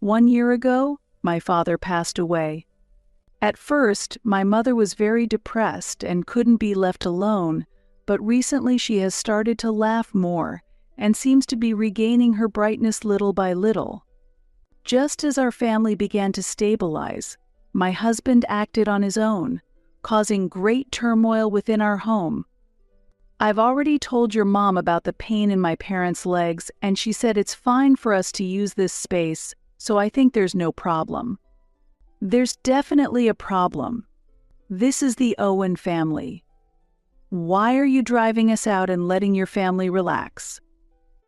1 year ago, my father passed away. At first, my mother was very depressed and couldn't be left alone, but recently she has started to laugh more and seems to be regaining her brightness little by little. Just as our family began to stabilize, my husband acted on his own, causing great turmoil within our home. I've already told your mom about the pain in my parents' legs, and she said it's fine for us to use this space, so I think there's no problem. There's definitely a problem. This is the Owen family. Why are you driving us out and letting your family relax?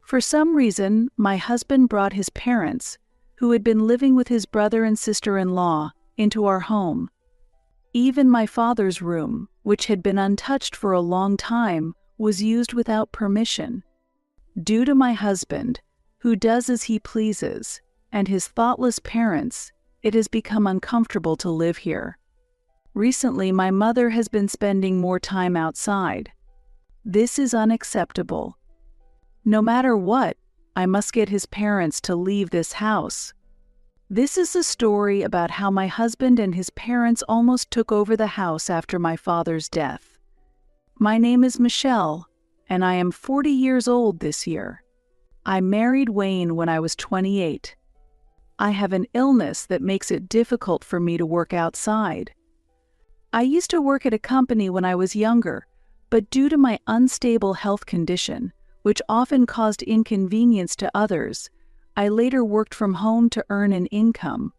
For some reason, my husband brought his parents, who had been living with his brother and sister-in-law, into our home. Even my father's room, which had been untouched for a long time, was used without permission. Due to my husband, who does as he pleases, and his thoughtless parents, it has become uncomfortable to live here. Recently, my mother has been spending more time outside. This is unacceptable. No matter what, I must get his parents to leave this house. This is a story about how my husband and his parents almost took over the house after my father's death. My name is Michelle, and I am 40 years old this year. I married Wayne when I was 28. I have an illness that makes it difficult for me to work outside. I used to work at a company when I was younger, but due to my unstable health condition, which often caused inconvenience to others, I later worked from home to earn an income.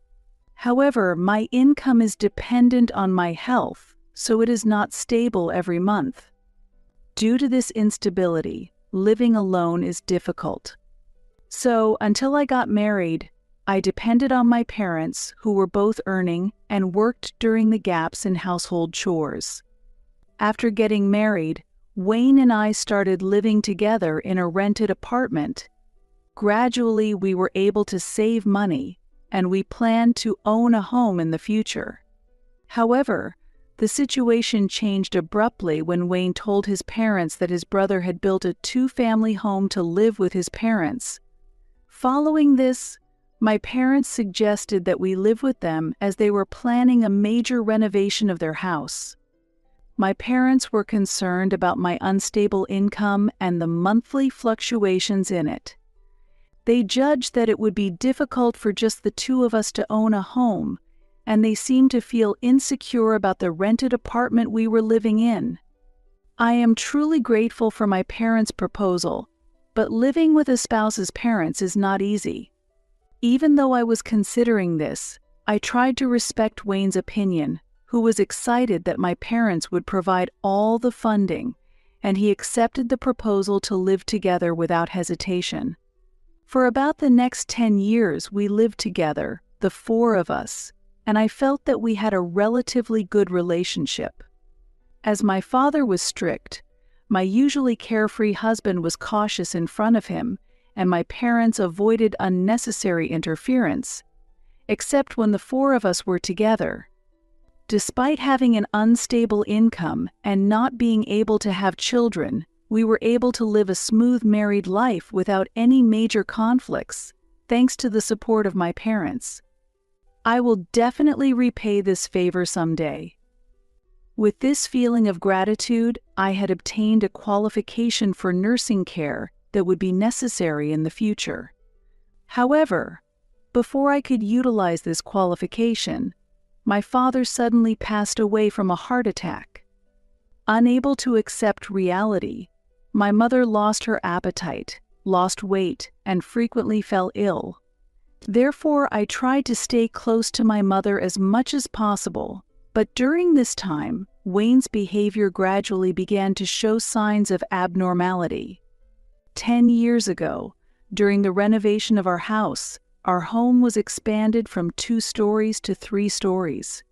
However, my income is dependent on my health, so it is not stable every month. Due to this instability, living alone is difficult. So, until I got married, I depended on my parents, who were both earning, and worked during the gaps in household chores. After getting married, Wayne and I started living together in a rented apartment. Gradually, we were able to save money, and we planned to own a home in the future. However, the situation changed abruptly when Wayne told his parents that his brother had built a 2-family home to live with his parents. Following this, my parents suggested that we live with them as they were planning a major renovation of their house. My parents were concerned about my unstable income and the monthly fluctuations in it. They judged that it would be difficult for just the 2 of us to own a home, and they seemed to feel insecure about the rented apartment we were living in. I am truly grateful for my parents' proposal, but living with a spouse's parents is not easy. Even though I was considering this, I tried to respect Wayne's opinion, who was excited that my parents would provide all the funding, and he accepted the proposal to live together without hesitation. For about the next 10 years, we lived together, the 4 of us, and I felt that we had a relatively good relationship. As my father was strict, my usually carefree husband was cautious in front of him, and my parents avoided unnecessary interference, except when the 4 of us were together. Despite having an unstable income and not being able to have children, we were able to live a smooth married life without any major conflicts, thanks to the support of my parents. I will definitely repay this favor someday. With this feeling of gratitude, I had obtained a qualification for nursing care that would be necessary in the future. However, before I could utilize this qualification, my father suddenly passed away from a heart attack. Unable to accept reality, my mother lost her appetite, lost weight, and frequently fell ill. Therefore, I tried to stay close to my mother as much as possible, but during this time, Wayne's behavior gradually began to show signs of abnormality. 10 years ago, during the renovation of our house, our home was expanded from 2 stories to 3 stories.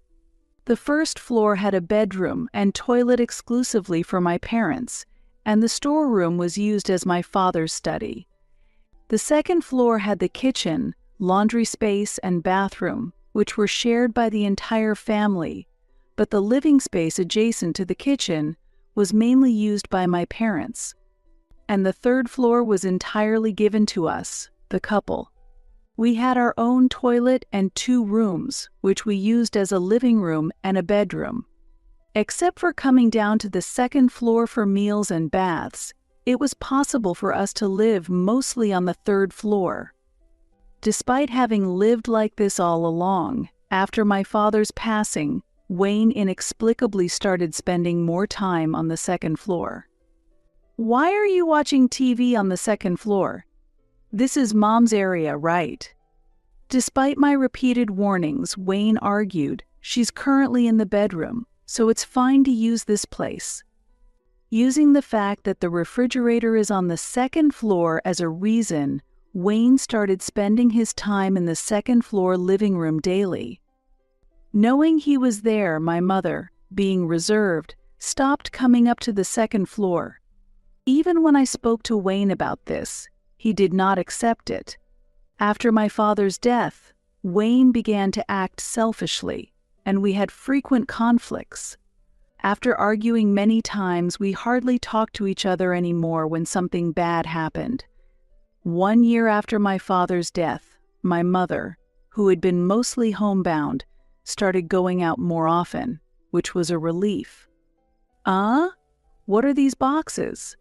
The first floor had a bedroom and toilet exclusively for my parents, and the storeroom was used as my father's study. The second floor had the kitchen, laundry space, and bathroom, which were shared by the entire family, but the living space adjacent to the kitchen was mainly used by my parents. And the third floor was entirely given to us, the couple. We had our own toilet and 2 rooms, which we used as a living room and a bedroom. Except for coming down to the 2nd floor for meals and baths, it was possible for us to live mostly on the 3rd floor. Despite having lived like this all along, after my father's passing, Wayne inexplicably started spending more time on the 2nd floor. "Why are you watching TV on the 2nd floor? This is Mom's area, right?" Despite my repeated warnings, Wayne argued, "She's currently in the bedroom, so it's fine to use this place." Using the fact that the refrigerator is on the 2nd floor as a reason, Wayne started spending his time in the 2nd floor living room daily. Knowing he was there, my mother, being reserved, stopped coming up to the 2nd floor. Even when I spoke to Wayne about this, he did not accept it. After my father's death, Wayne began to act selfishly, and we had frequent conflicts. After arguing many times, we hardly talked to each other anymore when something bad happened. 1 year after my father's death, my mother, who had been mostly homebound, started going out more often, which was a relief. What are these boxes?"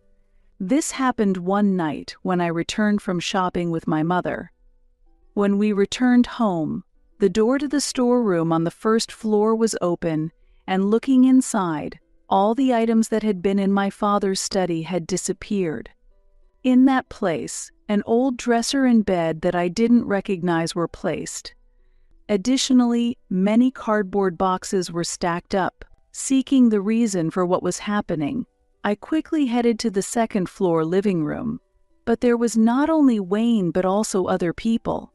This happened one night when I returned from shopping with my mother. When we returned home, the door to the storeroom on the 1st floor was open, and looking inside, all the items that had been in my father's study had disappeared. In that place, an old dresser and bed that I didn't recognize were placed. Additionally, many cardboard boxes were stacked up. Seeking the reason for what was happening, I quickly headed to the 2nd floor living room, but there was not only Wayne but also other people.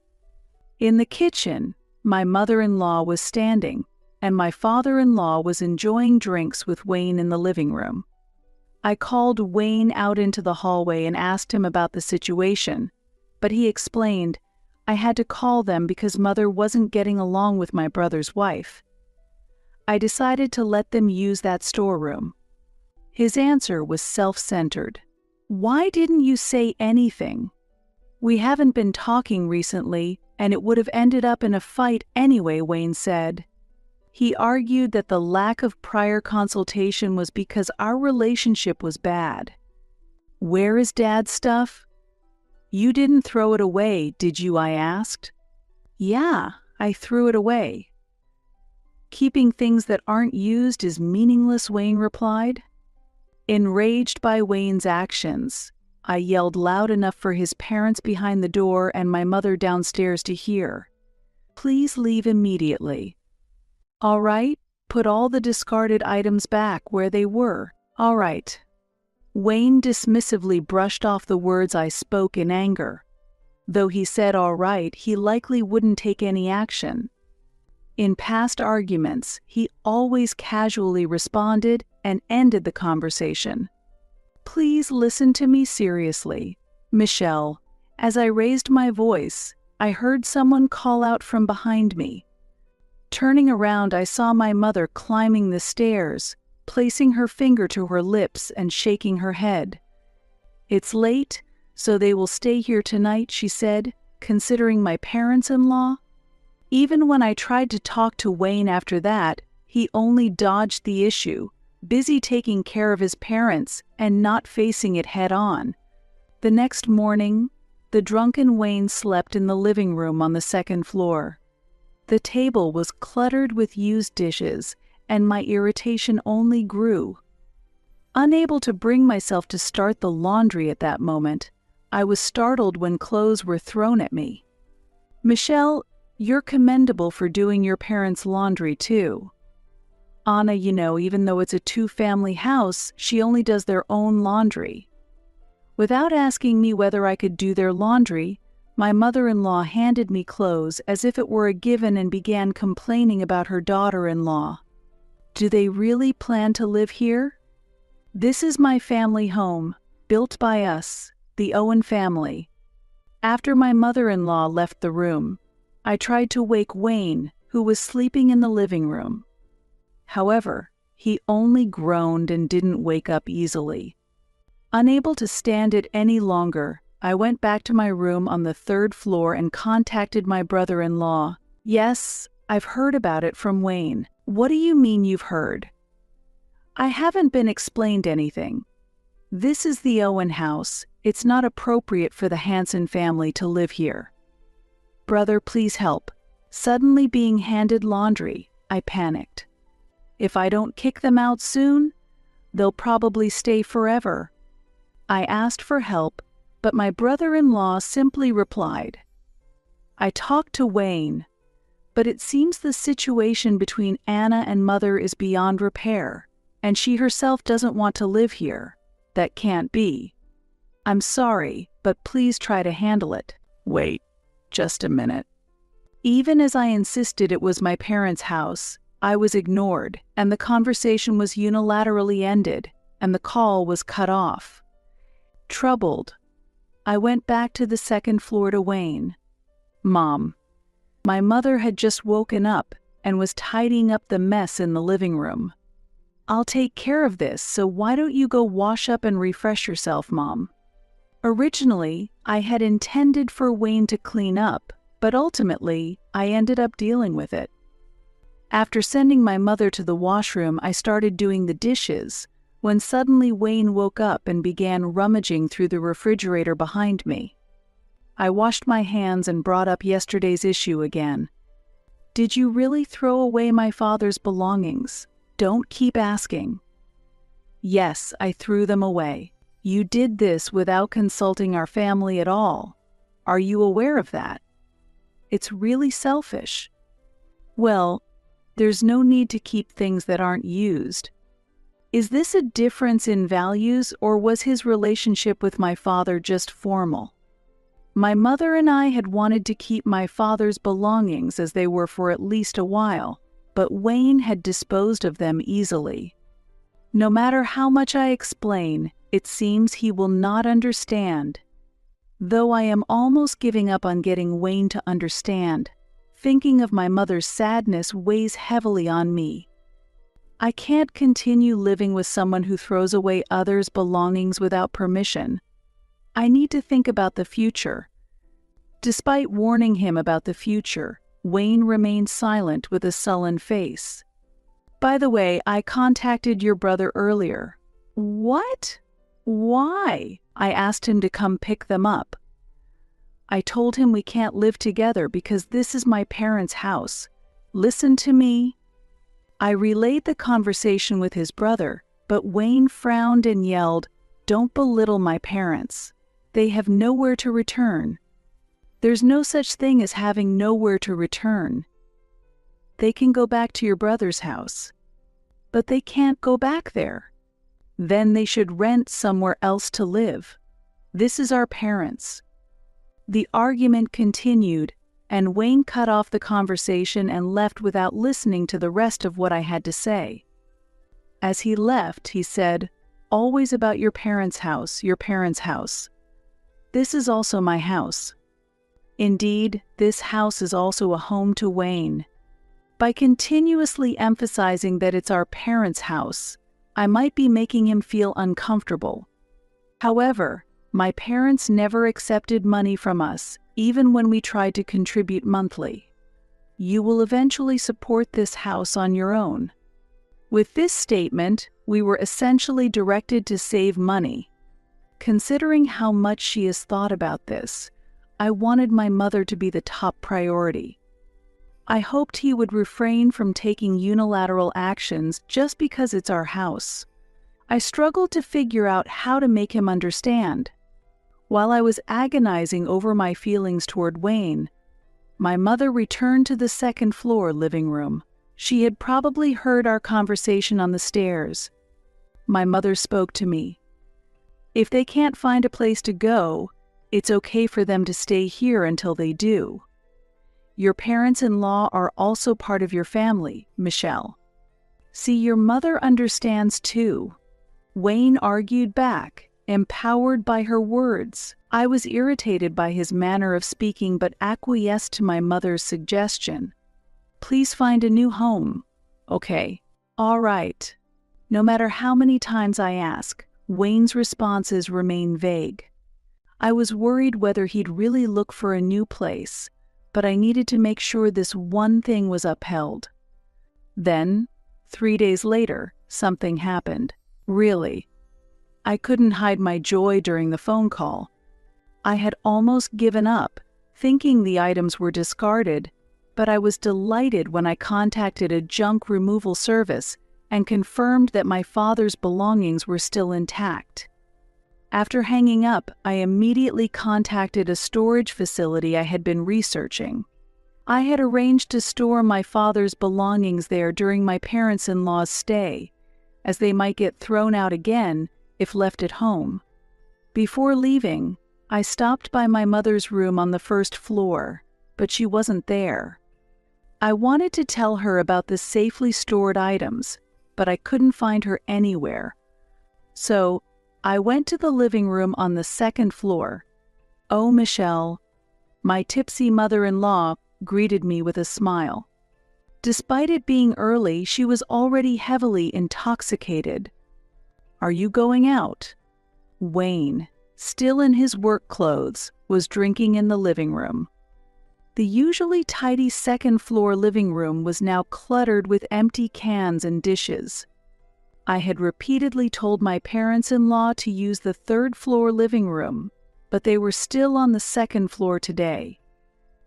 In the kitchen, my mother-in-law was standing, and my father-in-law was enjoying drinks with Wayne in the living room. I called Wayne out into the hallway and asked him about the situation, but he explained, "I had to call them because Mother wasn't getting along with my brother's wife." I decided to let them use that storeroom. His answer was self-centered. "Why didn't you say anything? We haven't been talking recently, and it would have ended up in a fight anyway," Wayne said. He argued that the lack of prior consultation was because our relationship was bad. "Where is Dad's stuff?" "You didn't throw it away, did you?" I asked. "Yeah, I threw it away." "Keeping things that aren't used is meaningless," Wayne replied. Enraged by Wayne's actions, I yelled loud enough for his parents behind the door and my mother downstairs to hear. "Please leave immediately." "All right, put all the discarded items back where they were." "All right." Wayne dismissively brushed off the words I spoke in anger. Though he said all right, he likely wouldn't take any action. In past arguments, he always casually responded and ended the conversation. "Please listen to me seriously, Michelle." As I raised my voice, I heard someone call out from behind me. Turning around, I saw my mother climbing the stairs, placing her finger to her lips and shaking her head. "It's late, so they will stay here tonight," she said, considering my parents-in-law. Even when I tried to talk to Wayne after that, he only dodged the issue, busy taking care of his parents and not facing it head-on. The next morning, the drunken Wayne slept in the living room on the 2nd floor. The table was cluttered with used dishes, and my irritation only grew. Unable to bring myself to start the laundry at that moment, I was startled when clothes were thrown at me. "Michelle, you're commendable for doing your parents' laundry too. Anna, even though it's a 2-family house, she only does their own laundry." Without asking me whether I could do their laundry, my mother-in-law handed me clothes as if it were a given and began complaining about her daughter-in-law. "Do they really plan to live here? This is my family home, built by us, the Owen family." After my mother-in-law left the room, I tried to wake Wayne, who was sleeping in the living room. However, he only groaned and didn't wake up easily. Unable to stand it any longer, I went back to my room on the third floor and contacted my brother-in-law. Yes, I've heard about it from Wayne. What do you mean you've heard? I haven't been explained anything. This is the Owen house. It's not appropriate for the Hanson family to live here. Brother, please help. Suddenly being handed laundry, I panicked. If I don't kick them out soon, they'll probably stay forever. I asked for help, but my brother-in-law simply replied, I talked to Wayne, but it seems the situation between Anna and Mother is beyond repair, and she herself doesn't want to live here. That can't be. I'm sorry, but please try to handle it. Wait, just a minute. Even as I insisted it was my parents' house, I was ignored, and the conversation was unilaterally ended, and the call was cut off. Troubled, I went back to the second floor to Wayne. Mom, my mother had just woken up and was tidying up the mess in the living room. I'll take care of this, so why don't you go wash up and refresh yourself, Mom? Originally, I had intended for Wayne to clean up, but ultimately, I ended up dealing with it. After sending my mother to the washroom, I started doing the dishes, when suddenly Wayne woke up and began rummaging through the refrigerator behind me. I washed my hands and brought up yesterday's issue again. Did you really throw away my father's belongings? Don't keep asking. Yes, I threw them away. You did this without consulting our family at all. Are you aware of that? It's really selfish. Well, there's no need to keep things that aren't used. Is this a difference in values, or was his relationship with my father just formal? My mother and I had wanted to keep my father's belongings as they were for at least a while, but Wayne had disposed of them easily. No matter how much I explain, it seems he will not understand. Though I am almost giving up on getting Wayne to understand, thinking of my mother's sadness weighs heavily on me. I can't continue living with someone who throws away others' belongings without permission. I need to think about the future. Despite warning him about the future, Wayne remained silent with a sullen face. By the way, I contacted your brother earlier. What? Why? I asked him to come pick them up. I told him we can't live together because this is my parents' house. Listen to me. I relayed the conversation with his brother, but Wayne frowned and yelled, Don't belittle my parents. They have nowhere to return. There's no such thing as having nowhere to return. They can go back to your brother's house. But they can't go back there. Then they should rent somewhere else to live. This is our parents. The argument continued, and Wayne cut off the conversation and left without listening to the rest of what I had to say. As he left, he said, Always about your parents' house, your parents' house. This is also my house. Indeed, this house is also a home to Wayne. By continuously emphasizing that it's our parents' house, I might be making him feel uncomfortable. However, my parents never accepted money from us, even when we tried to contribute monthly. You will eventually support this house on your own. With this statement, we were essentially directed to save money. Considering how much she has thought about this, I wanted my mother to be the top priority. I hoped he would refrain from taking unilateral actions just because it's our house. I struggled to figure out how to make him understand. While I was agonizing over my feelings toward Wayne, my mother returned to the second floor living room. She had probably heard our conversation on the stairs. My mother spoke to me. If they can't find a place to go, it's okay for them to stay here until they do. Your parents-in-law are also part of your family, Michelle. See, your mother understands too. Wayne argued back, empowered by her words. I was irritated by his manner of speaking but acquiesced to my mother's suggestion. Please find a new home. Okay. All right. No matter how many times I ask, Wayne's responses remain vague. I was worried whether he'd really look for a new place, but I needed to make sure this one thing was upheld. Then, 3 days later, something happened. Really. I couldn't hide my joy during the phone call. I had almost given up, thinking the items were discarded, but I was delighted when I contacted a junk removal service and confirmed that my father's belongings were still intact. After hanging up, I immediately contacted a storage facility I had been researching. I had arranged to store my father's belongings there during my parents-in-law's stay, as they might get thrown out again if left at home. Before leaving, I stopped by my mother's room on the first floor, but she wasn't there. I wanted to tell her about the safely stored items, but I couldn't find her anywhere. So, I went to the living room on the second floor. Oh, Michelle, my tipsy mother-in-law greeted me with a smile. Despite it being early, she was already heavily intoxicated. "Are you going out?" Wayne, still in his work clothes, was drinking in the living room. The usually tidy second-floor living room was now cluttered with empty cans and dishes. I had repeatedly told my parents-in-law to use the third-floor living room, but they were still on the second floor today.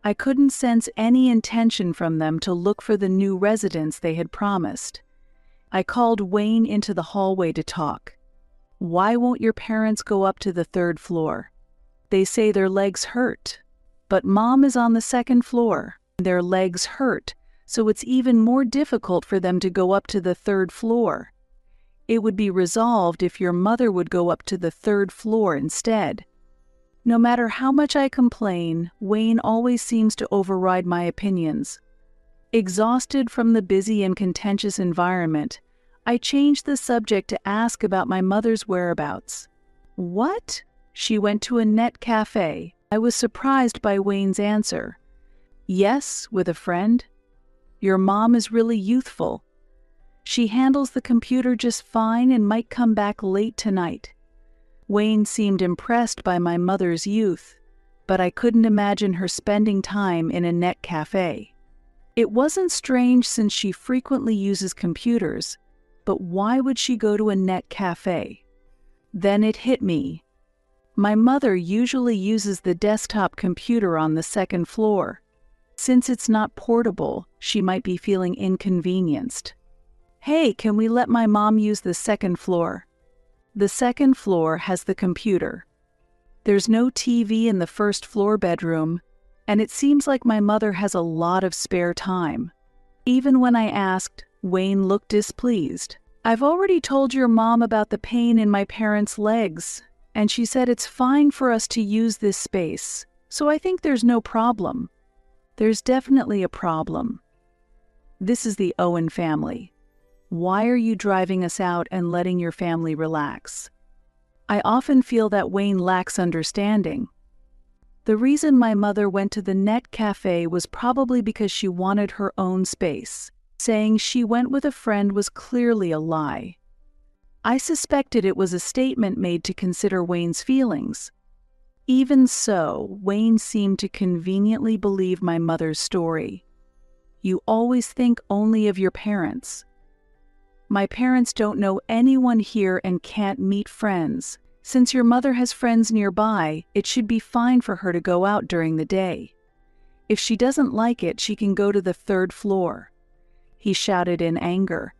I couldn't sense any intention from them to look for the new residence they had promised. I called Wayne into the hallway to talk. "Why won't your parents go up to the third floor?" "They say their legs hurt." "But Mom is on the second floor. Their legs hurt, so it's even more difficult for them to go up to the third floor. It would be resolved if your mother would go up to the third floor instead." No matter how much I complain, Wayne always seems to override my opinions. Exhausted from the busy and contentious environment, I changed the subject to ask about my mother's whereabouts. "What?" "She went to a net cafe." I was surprised by Wayne's answer. "Yes, with a friend." "Your mom is really youthful. She handles the computer just fine and might come back late tonight." Wayne seemed impressed by my mother's youth, but I couldn't imagine her spending time in a net cafe. It wasn't strange since she frequently uses computers, but why would she go to a net cafe? Then it hit me. My mother usually uses the desktop computer on the second floor. Since it's not portable, she might be feeling inconvenienced. "Hey, can we let my mom use the second floor?" The second floor has the computer. There's no TV in the first floor bedroom, and it seems like my mother has a lot of spare time. Even when I asked, Wayne looked displeased. "I've already told your mom about the pain in my parents' legs, and she said it's fine for us to use this space, so I think there's no problem." There's definitely a problem. This is the Owen family. Why are you driving us out and letting your family relax? I often feel that Wayne lacks understanding. The reason my mother went to the net cafe was probably because she wanted her own space. Saying she went with a friend was clearly a lie. I suspected it was a statement made to consider Wayne's feelings. Even so, Wayne seemed to conveniently believe my mother's story. "You always think only of your parents." "My parents don't know anyone here and can't meet friends. Since your mother has friends nearby, it should be fine for her to go out during the day. If she doesn't like it, she can go to the third floor." He shouted in anger.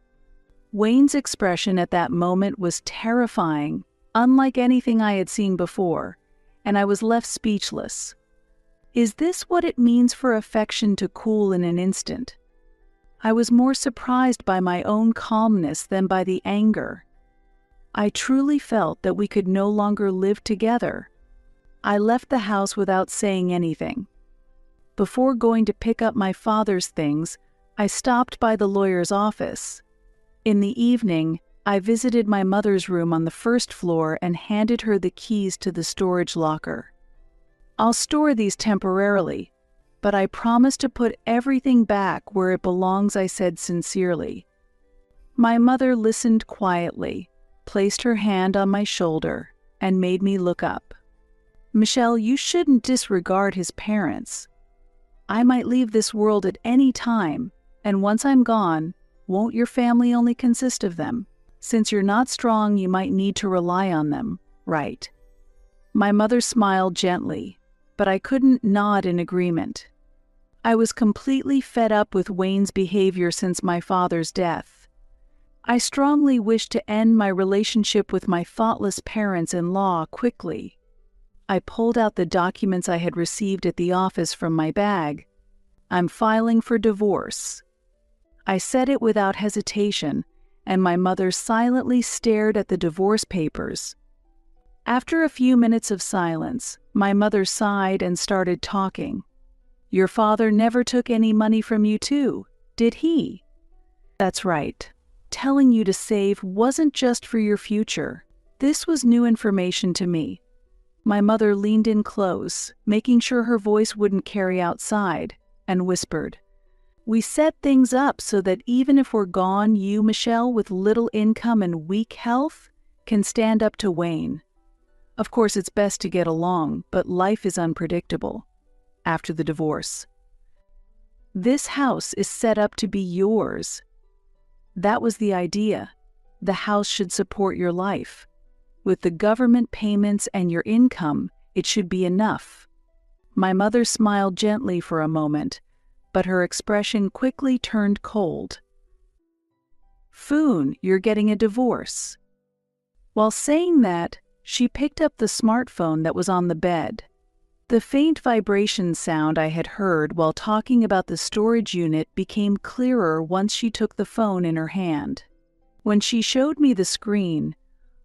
Wayne's expression at that moment was terrifying, unlike anything I had seen before, and I was left speechless. Is this what it means for affection to cool in an instant? I was more surprised by my own calmness than by the anger. I truly felt that we could no longer live together. I left the house without saying anything. Before going to pick up my father's things, I stopped by the lawyer's office. In the evening, I visited my mother's room on the first floor and handed her the keys to the storage locker. "I'll store these temporarily, but I promise to put everything back where it belongs," I said sincerely. My mother listened quietly, placed her hand on my shoulder, and made me look up. Michelle, you shouldn't disregard his parents. I might leave this world at any time, and once I'm gone, won't your family only consist of them? Since you're not strong, you might need to rely on them, right? My mother smiled gently, but I couldn't nod in agreement. I was completely fed up with Wayne's behavior since my father's death. I strongly wished to end my relationship with my thoughtless parents-in-law quickly. I pulled out the documents I had received at the office from my bag. I'm filing for divorce. I said it without hesitation, and my mother silently stared at the divorce papers. After a few minutes of silence, my mother sighed and started talking. Your father never took any money from you too, did he? That's right. Telling you to save wasn't just for your future. This was new information to me. My mother leaned in close, making sure her voice wouldn't carry outside, and whispered, We set things up so that even if we're gone, you, Michelle, with little income and weak health, can stand up to Wayne. Of course, it's best to get along, but life is unpredictable. After the divorce. This house is set up to be yours. That was the idea. The house should support your life. With the government payments and your income, it should be enough. My mother smiled gently for a moment, but her expression quickly turned cold. Foon, you're getting a divorce. While saying that, she picked up the smartphone that was on the bed. The faint vibration sound I had heard while talking about the storage unit became clearer once she took the phone in her hand. When she showed me the screen,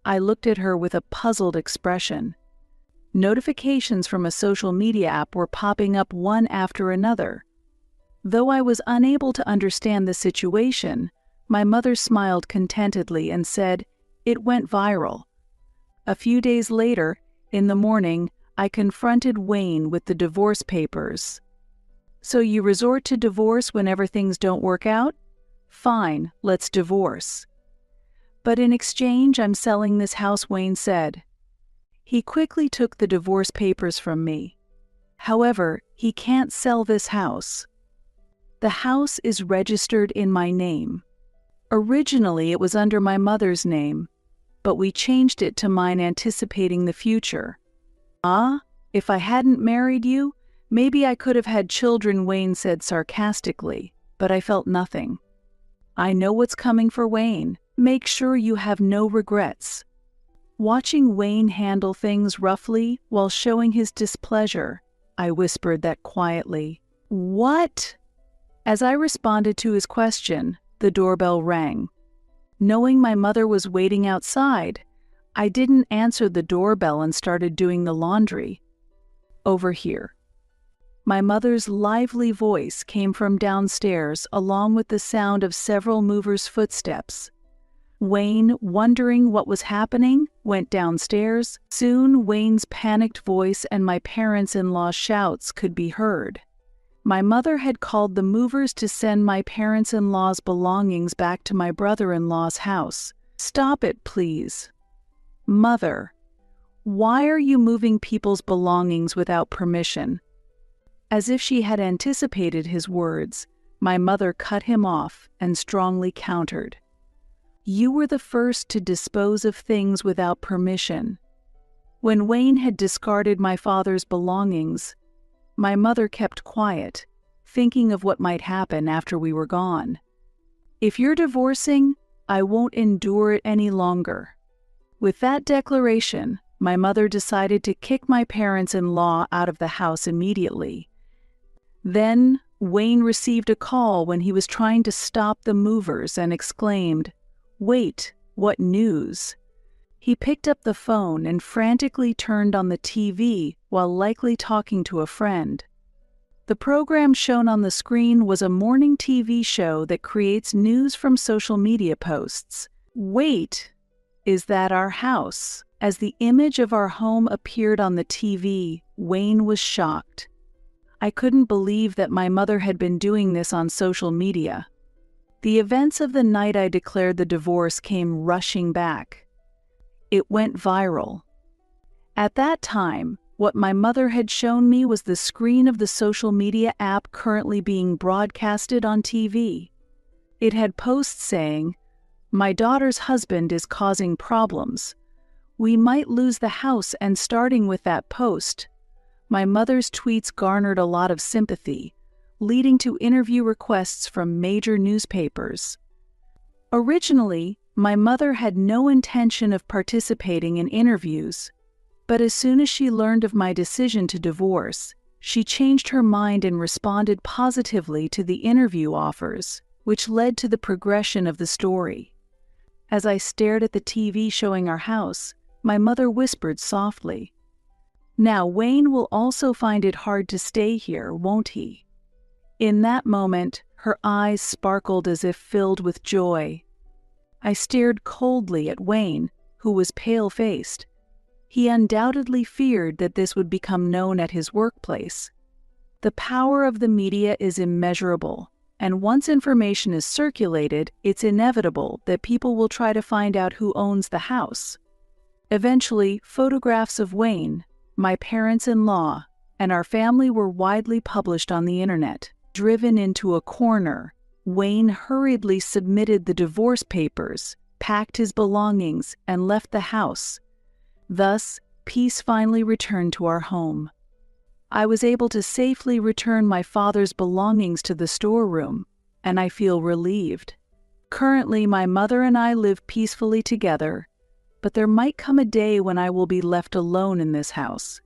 I looked at her with a puzzled expression. Notifications from a social media app were popping up one after another. Though I was unable to understand the situation, my mother smiled contentedly and said, It went viral. A few days later, in the morning, I confronted Wayne with the divorce papers. So you resort to divorce whenever things don't work out? Fine, let's divorce. But in exchange, I'm selling this house, Wayne said. He quickly took the divorce papers from me. However, he can't sell this house. The house is registered in my name. Originally, it was under my mother's name, but we changed it to mine anticipating the future. If I hadn't married you, maybe I could have had children, Wayne said sarcastically, but I felt nothing. I know what's coming for Wayne. Make sure you have no regrets. Watching Wayne handle things roughly while showing his displeasure, I whispered that quietly. What? As I responded to his question, the doorbell rang. Knowing my mother was waiting outside, I didn't answer the doorbell and started doing the laundry. Over here. My mother's lively voice came from downstairs along with the sound of several movers' footsteps. Wayne, wondering what was happening, went downstairs. Soon Wayne's panicked voice and my parents-in-law's shouts could be heard. My mother had called the movers to send my parents-in-law's belongings back to my brother-in-law's house. Stop it, please. Mother, why are you moving people's belongings without permission? As if she had anticipated his words, my mother cut him off and strongly countered. You were the first to dispose of things without permission. When Wayne had discarded my father's belongings, my mother kept quiet, thinking of what might happen after we were gone. If you're divorcing, I won't endure it any longer. With that declaration, my mother decided to kick my parents-in-law out of the house immediately. Then, Wayne received a call when he was trying to stop the movers and exclaimed, Wait, what news? He picked up the phone and frantically turned on the TV while likely talking to a friend. The program shown on the screen was a morning TV show that creates news from social media posts. Wait, is that our house? As the image of our home appeared on the TV, Wayne was shocked. I couldn't believe that my mother had been doing this on social media. The events of the night I declared the divorce came rushing back. It went viral. At that time, What my mother had shown me was the screen of the social media app currently being broadcasted on TV. It had posts saying, "My daughter's husband is causing problems. We might lose the house," and starting with that post, my mother's tweets garnered a lot of sympathy, leading to interview requests from major newspapers. Originally, my mother had no intention of participating in interviews, but as soon as she learned of my decision to divorce, she changed her mind and responded positively to the interview offers, which led to the progression of the story. As I stared at the TV showing our house, my mother whispered softly, "Now Wayne will also find it hard to stay here, won't he?" In that moment, her eyes sparkled as if filled with joy. I stared coldly at Wayne, who was pale-faced. He undoubtedly feared that this would become known at his workplace. The power of the media is immeasurable, and once information is circulated, it's inevitable that people will try to find out who owns the house. Eventually, photographs of Wayne, my parents-in-law, and our family were widely published on the internet. Driven into a corner, Wayne hurriedly submitted the divorce papers, packed his belongings, and left the house. Thus, peace finally returned to our home. I was able to safely return my father's belongings to the storeroom, and I feel relieved. Currently, my mother and I live peacefully together, but there might come a day when I will be left alone in this house.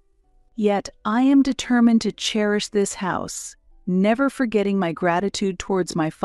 Yet, I am determined to cherish this house, never forgetting my gratitude towards my father